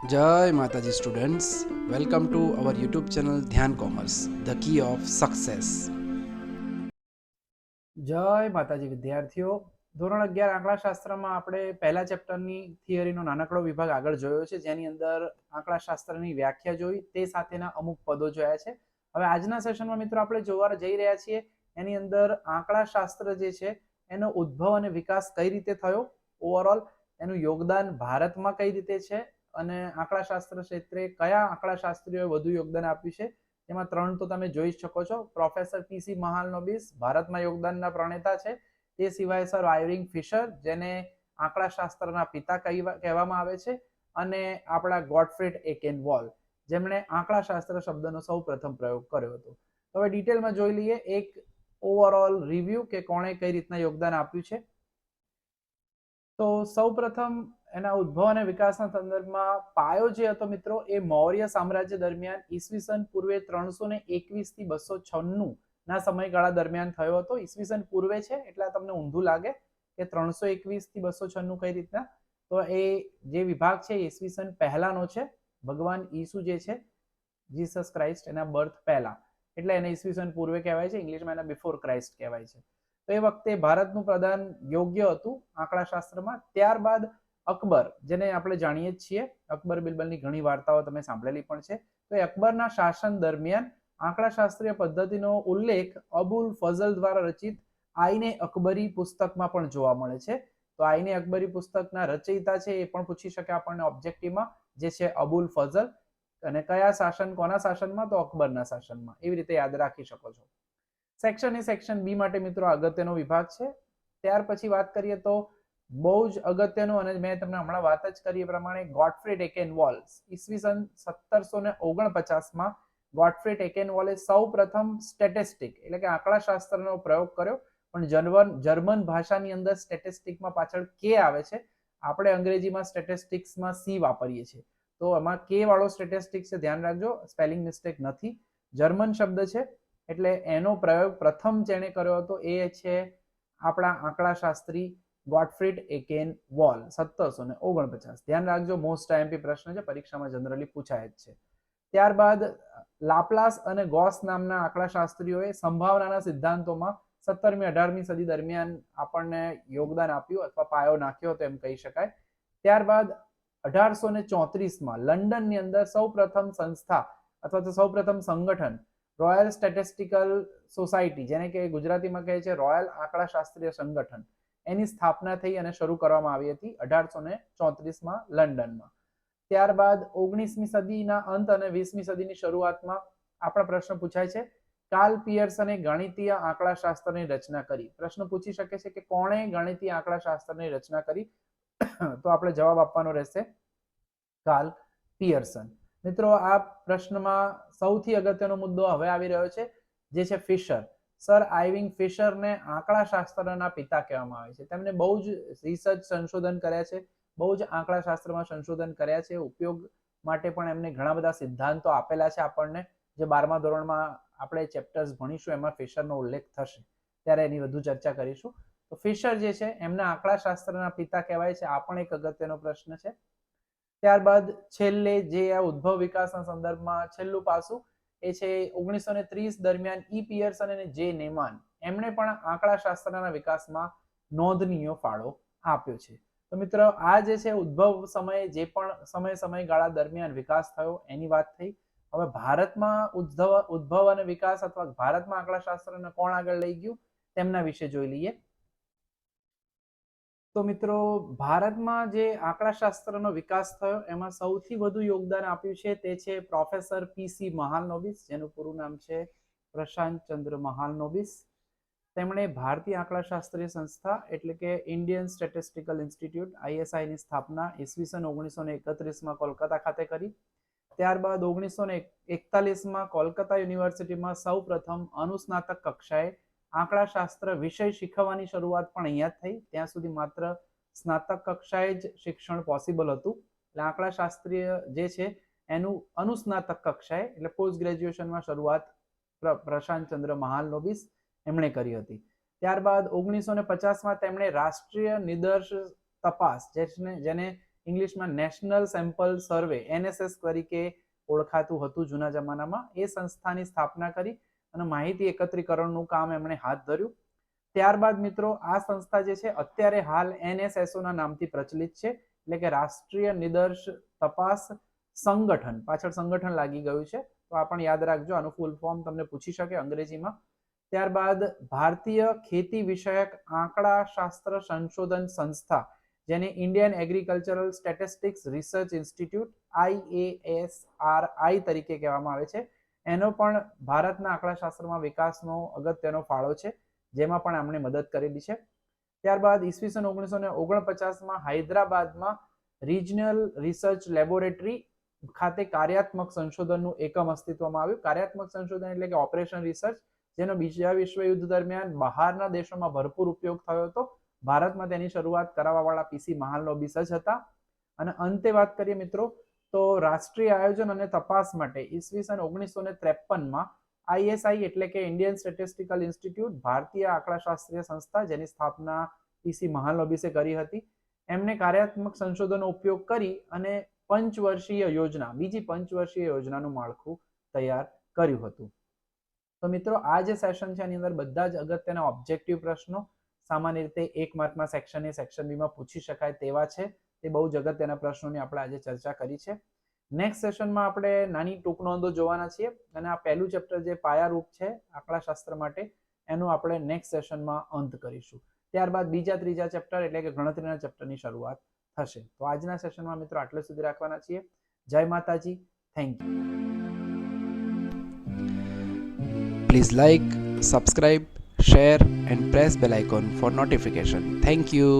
જય માતાજી students, welcome to our YouTube channel Dhyan commerce, the key of success. જય માતાજી વિદ્યાર્થીઓ. ધોરણ 11 આંકડાશાસ્ત્રમાં આપણે પહેલા ચેપ્ટરની થિયરીનો નાનકડો વિભાગ આગળ જોયો છે, જેની અંદર આંકડાશાસ્ત્રની વ્યાખ્યા જોઈ, તે સાથેના અમુક પદો જોયા છે. હવે આજના સેશનમાં મિત્રો આપણે જોવા જઈ રહ્યા છીએ એની અંદર આંકડાશાસ્ત્ર જે છે એનો ઉદ્ભવ અને વિકાસ કઈ રીતે થયો, ઓવરઓલ એનું યોગદાન ભારતમાં કઈ રીતે છે અને આંકડાશાસ્ત્ર ક્ષેત્રે કયા આંકડાશાસ્ત્રીઓએ વધુ યોગદાન આપ્યું છે. એમાં ત્રણ તો તમે જોઈ શકો છો. પ્રોફેસર પીસી મહાલનોબિસ ભારતમાં યોગદાનના પ્રણેતા છે. તે સિવાય સર આયરિંગ ફિશર, જેને આંકડાશાસ્ત્રના પિતા કહેવામાં આવે છે, અને આપણા ગોટફ્રીડ એકેનવોલ, જેમણે આંકડાશાસ્ત્ર શબ્દનો સૌ પ્રથમ પ્રયોગ કર્યો હતો. હવે ડિટેલમાં જોઈ લઈએ એક ઓવરઓલ રિવ્યુ કે કોણે કઈ રીતના યોગદાન આપ્યું છે. તો સૌપ્રથમ એના ઉદ્ભવ અને વિકાસના સંદર્ભમાં પાયો જે હતો મિત્રો, એ મૌર્ય સામ્રાજ્ય દરમિયાન ઈસવીસન પૂર્વે 321 થી 296 ના સમયગાળા દરમિયાન થયો હતો. ઈસવીસન પૂર્વે છે એટલે તમને ઊંધું લાગે કે 321 થી 296 કઈ રીતના, તો એ જે વિભાગ છે ઈસવીસન પહેલાનો છે. ભગવાન ઈસુ જે છે, જીસસ ક્રાઇસ્ટ, એના બર્થ પહેલા, એટલે એને ઈસવીસન પૂર્વે કહેવાય છે. ઇંગ્લિશમાં એના બિફોર ક્રાઇસ્ટ કહેવાય છે. તો એ વખતે ભારતનું પ્રદાન યોગ્ય હતું આંકડાશાસ્ત્રમાં. ત્યારબાદ અકબર, જેને આપણે જાણીએ છીએ, અકબર બિરબલની ઘણી વાર્તાઓ તમે સાંભળેલી પણ છે. તો એ અકબરના શાસન દરમિયાન આંકડાશાસ્ત્રીય પદ્ધતિનો ઉલ્લેખ અબુલ ફઝલ દ્વારા રચિત આઈને અકબરી પુસ્તકમાં પણ જોવા મળે છે. તો આઈને અકબરી પુસ્તકના રચયિતા છે એ પણ પૂછી શકે આપણને ઓબ્જેક્ટિવમાં, જે છે અબુલ ફઝલ. અને કયા શાસન, કોના શાસનમાં? તો અકબરના શાસનમાં. એવી રીતે યાદ રાખી શકો છો. સેક્શન એ સેક્શન બી માટે મિત્રો અગત્યનો વિભાગ છે. ત્યાર પછી વાત કરીએ તો બહુ જ અગત્યનું, અને મેં તમને હમણાં વાત જ કરી એ પ્રમાણે, ગોટફ્રીડ એકેનવોલ ઈસવીસન 1749માં ગોટફ્રીડ એકેનવોલે સૌ પ્રથમ સ્ટેટિસ્ટિક એટલે કે આંકડાશાસ્ત્રનો પ્રયોગ કર્યો. પણ જર્મન ભાષાની અંદર સ્ટેટિસ્ટિકમાં પાછળ કે આવે છે, આપણે અંગ્રેજીમાં સ્ટેટિસ્ટિક્સમાં સી વાપરીએ છીએ. તો આમાં કે વાળો સ્ટેટિસ્ટિક છે, ધ્યાન રાખજો, સ્પેલિંગ મિસ્ટેક નથી. જર્મન શબ્દ છે, એટલે એનો પ્રયોગ પ્રથમ જેણે કર્યો હતો એ છે આપણા આંકડાશાસ્ત્રી ગોટફ્રીડ એકેનવોલ, 1749. ધ્યાન રાખજો, મોસ્ટ આઈએમપી પ્રશ્ન છે, પરીક્ષામાં જનરલી પૂછાય જ છે. ત્યારબાદ લાપ્લાસ અને ગોસ નામના આંકડાશાસ્ત્રીઓએ સંભાવનાના સિદ્ધાંતોમાં 17મી 18મી સદી દરમિયાન આપણને યોગદાન આપ્યું અથવા પાયો નાખ્યો હતો એમ કહી શકાય. ત્યારબાદ 1834માં લંડનની અંદર સૌપ્રથમ સંસ્થા અથવા તો સૌપ્રથમ સંગઠન રોયલ સ્ટેટિસ્ટિકલ સોસાયટી, જેને કે ગુજરાતીમાં કહે છે રોયલ આંકડાશાસ્ત્રીય સંગઠન, એની સ્થાપના થઈ અને શરૂ કરવામાં આવી હતી 1834માં લંડનમાં. ત્યારબાદ 19મી સદીના અંત અને 20મી સદીની શરૂઆતમાં આપણા પ્રશ્ન પૂછાય છે, કાર્લ પિયર્સને ગણિતીય આંકડાશાસ્ત્રની રચના કરી. પ્રશ્ન પૂછી શકે છે કે કોણે ગણિતીય આંકડાશાસ્ત્રની રચના કરી? તો આપણે જવાબ આપવાનો રહેશે કાર્લ પિયર્સન. મિત્રો, આ પ્રશ્નમાં સૌથી અગત્યનો મુદ્દો હવે આવી રહ્યો છે, જે છે ફિશર. સર આયરિંગ ફિશરને આંકડાશાસ્ત્રના પિતા કહેવામાં આવે છે. તેમણે બહુ જ રિસર્ચ, સંશોધન કર્યા છે, બહુ જ આંકડાશાસ્ત્રમાં સંશોધન કર્યા છે. ઉપયોગ માટે પણ એમને ઘણા બધા સિદ્ધાંતો આપેલા છે આપણને, જે 12મા ધોરણમાં આપણે ચેપ્ટર્સ ભણીશું એમાં ફિશરનો ઉલ્લેખ થશે, ત્યારે એની વધુ ચર્ચા કરીશું. તો ફિશર જે છે એમના આંકડાશાસ્ત્રના પિતા કહેવાય છે. આ પણ એક અગત્યનો પ્રશ્ન છે. ત્યારબાદ છેલ્લે જે આ ઉદ્ભવ વિકાસના સંદર્ભમાં છેલ્લું પાસું, એ છે 1930 દરમિયાન ઈ પિયર્સન અને જે નેમાન, એમણે પણ આંકડાશાસ્ત્રના વિકાસમાં નોંધનીય ફાળો આપ્યો છે. તો મિત્રો, આ જે છે ઉદ્ભવ સમયે જે પણ સમયગાળા દરમિયાન વિકાસ થયો એની વાત થઈ. હવે ભારતમાં ઉદ્ભવ અને વિકાસ અથવા ભારતમાં આંકડાશાસ્ત્રને કોણ આગળ લઈ ગયું તેમના વિશે જોઈ લઈએ. તો મિત્રો, ભારતમાં જે આંકડાશાસ્ત્રનો વિકાસ થયો એમાં સૌથી વધુ યોગદાન આપ્યું છે તે છે પ્રોફેસર પીસી મહાલનોબિસ, જેનું પૂરું નામ છે પ્રશાંત ચંદ્ર મહાલનોબિસ. તેમણે ભારતીય આંકડાશાસ્ત્રીય સંસ્થા એટલે કે ઇન્ડિયન સ્ટેટિસ્ટિકલ ઇન્સ્ટિટ્યૂટ ISI ની સ્થાપના ઈસવીસન 1931માં કોલકાતા ખાતે કરી. ત્યારબાદ 1941માં કોલકાતા યુનિવર્સિટીમાં સૌ પ્રથમ અનુસ્નાતક કક્ષાએ આંકડાશાસ્ત્ર વિષય શીખવવાની શરૂઆત પણ અહીંયા થઈ. ત્યાં સુધી માત્ર સ્નાતક કક્ષાએ જ શિક્ષણ પોસિબલ હતું. એટલે આંકડાશાસ્ત્રીય જે છે એનું અનુસ્નાતક કક્ષાએ એટલે પોસ્ટ ગ્રેજ્યુએશનમાં શરૂઆત પ્રશાંત ચંદ્ર મહાલનોબિસ એમણે કરી હતી. ત્યારબાદ 1950માં તેમણે રાષ્ટ્રીય નિદર્શ તપાસ, જેને ઇંગ્લિશમાં નેશનલ સેમ્પલ સર્વે NSS તરીકે ઓળખાતું હતું જૂના જમાનામાં. એ સંસ્થાની સ્થાપના કરી અને માહિતી એકત્રીકરણનું કામ એમણે હાથ ધર્યું. ત્યારબાદ મિત્રો આ સંસ્થા જે છે અત્યારે હાલ NSSO ના નામથી પ્રચલિત છે, એટલે કે રાષ્ટ્રીય નિદર્શ તપાસ સંગઠન, પાછળ સંગઠન લાગી ગયું છે, તો આ પણ યાદ રાખજો, આનું ફૂલ ફોર્મ તમને પૂછી શકે અંગ્રેજીમાં. ત્યારબાદ ભારતીય ખેતી વિષયક આંકડા શાસ્ત્ર સંશોધન સંસ્થા, જેને Indian agricultural statistics research institute IASRI તરીકે કહેવામાં આવે છે, એનો પણ ભારતના આંકડાશાસ્ત્રમાં વિકાસનો અગત્યનો ફાળો છે, જેમાં પણ એમણે મદદ કરેલી છે. ત્યારબાદ ઈસવીસન 1949માં હૈદરાબાદમાં રિજનલ રિસર્ચ લેબોરેટરી ખાતે કાર્યાત્મક સંશોધનનું એકમ અસ્તિત્વમાં આવ્યું. કાર્યાત્મક સંશોધન એટલે કે ઓપરેશન રિસર્ચ, જેનો બીજા વિશ્વયુદ્ધ દરમિયાન બહારના દેશોમાં ભરપૂર ઉપયોગ થયો હતો. ભારતમાં તેની શરૂઆત કરાવવાવાળા PC મહાલનોબિસ જ હતા. અને અંતે વાત કરીએ મિત્રો તો રાષ્ટ્રીય આયોજન અને તપાસ માટે ઈસવીસન 1953માં ISI એટલે કે ઇન્ડિયન સ્ટેટિસ્ટિકલ ઇન્સ્ટિટ્યૂટ, ભારતીય આંકડાશાસ્ત્રીય સંસ્થા, જેની સ્થાપના PC મહાલનોબિસે કરી હતી, એમને કાર્યાત્મક સંશોધનનો ઉપયોગ કરી અને પંચવર્ષીય યોજના, બીજી પંચવર્ષીય યોજનાનું માળખું તૈયાર કર્યું હતું. તો મિત્રો આ જે સેશન છે એની અંદર બધા જ અગત્યના ઓબ્જેક્ટિવ પ્રશ્નો સામાન્ય રીતે 1 માર્કમાં સેક્શન A સેક્શન B માં પૂછી શકાય તેવા છે. તે બહુ જ અગત્યના પ્રશ્નોની આપણે આજે ચર્ચા કરી છે. નેક્સ્ટ સેશનમાં આપણે નાની ટૂંક નોંધો જોવાના છીએ અને આ પહેલું ચેપ્ટર જે પાયારૂપ છે આંકડાશાસ્ત્ર માટે એનું આપણે નેક્સ્ટ સેશનમાં અંત કરીશું. ત્યારબાદ બીજા ત્રીજા ચેપ્ટર એટલે કે ગણતરીના ચેપ્ટરની શરૂઆત થશે. તો આજના સેશનમાં મિત્રો આટલે સુધી રાખવાના છીએ. જય માતાજી. Thank you. Please like, subscribe, share and press bell icon for notification. Thank you.